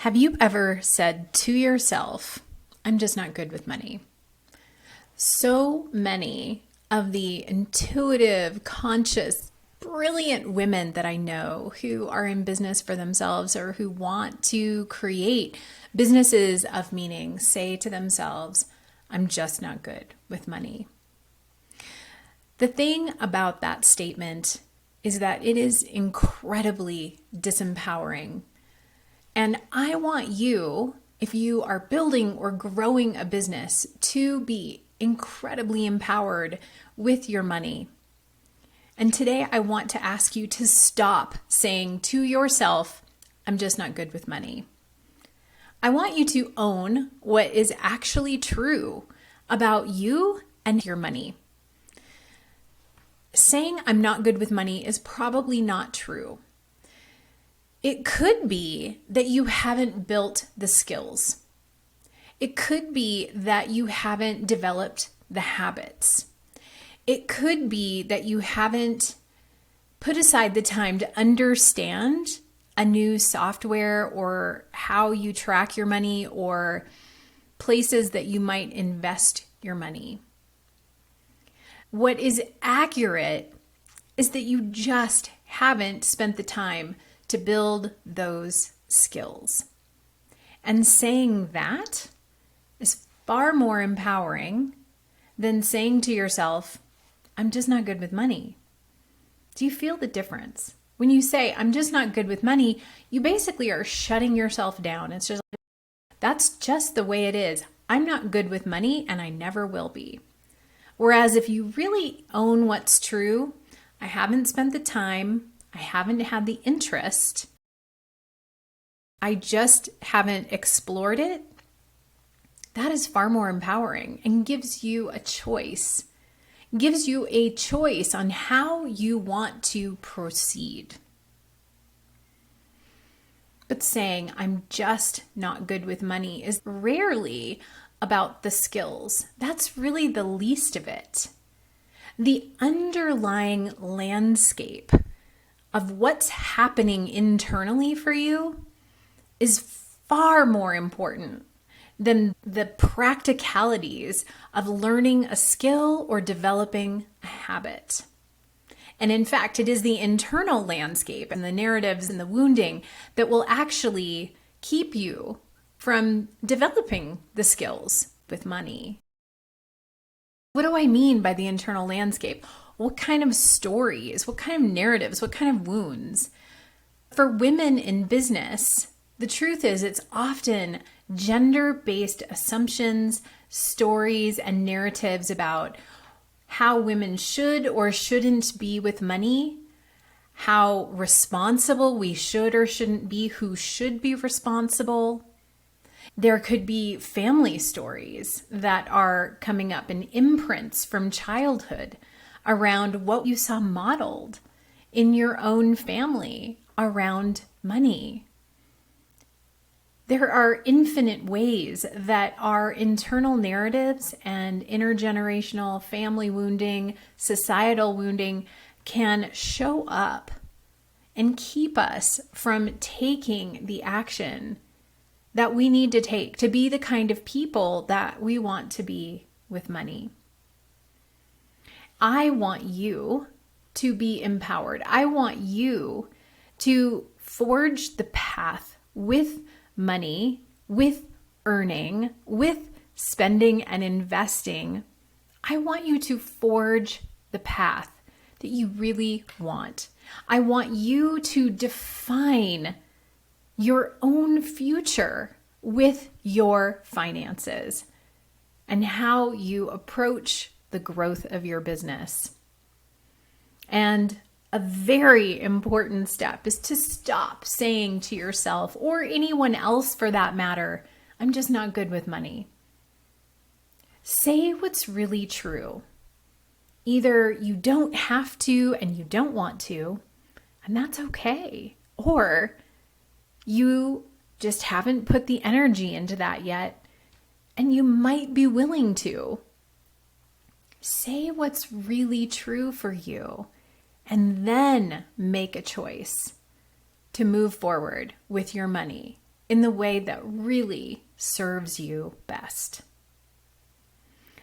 Have you ever said to yourself, I'm just not good with money? So many of the intuitive, conscious, brilliant women that I know who are in business for themselves or who want to create businesses of meaning say to themselves, I'm just not good with money. The thing about that statement is that it is incredibly disempowering. And I want you, if you are building or growing a business, to be incredibly empowered with your money. And today I want to ask you to stop saying to yourself, I'm just not good with money. I want you to own what is actually true about you and your money. Saying I'm not good with money is probably not true. It could be that you haven't built the skills. It could be that you haven't developed the habits. It could be that you haven't put aside the time to understand a new software or how you track your money or places that you might invest your money. What is accurate is that you just haven't spent the time to build those skills. And saying that is far more empowering than saying to yourself, I'm just not good with money. Do you feel the difference? When you say, I'm just not good with money, you basically are shutting yourself down. It's just, that's just the way it is. I'm not good with money and I never will be. Whereas if you really own what's true, I haven't spent the time, I haven't had the interest, I just haven't explored it, that is far more empowering and gives you a choice. Gives you a choice on how you want to proceed. But saying, I'm just not good with money is rarely about the skills. That's really the least of it. The underlying landscape of what's happening internally for you is far more important than the practicalities of learning a skill or developing a habit. And in fact, it is the internal landscape and the narratives and the wounding that will actually keep you from developing the skills with money. What do I mean by the internal landscape? What kind of stories, what kind of narratives, what kind of wounds? For women in business, the truth is it's often gender-based assumptions, stories, and narratives about how women should or shouldn't be with money, how responsible we should or shouldn't be, who should be responsible. There could be family stories that are coming up and imprints from childhood around what you saw modeled in your own family around money. There are infinite ways that our internal narratives and intergenerational family wounding, societal wounding can show up and keep us from taking the action that we need to take to be the kind of people that we want to be with money. I want you to be empowered. I want you to forge the path with money, with earning, with spending and investing. I want you to forge the path that you really want. I want you to define your own future with your finances and how you approach the growth of your business. And a very important step is to stop saying to yourself, or anyone else for that matter, I'm just not good with money. Say what's really true. Either you don't have to and you don't want to, and that's okay. Or you just haven't put the energy into that yet, and you might be willing to. Say what's really true for you, and then make a choice to move forward with your money in the way that really serves you best.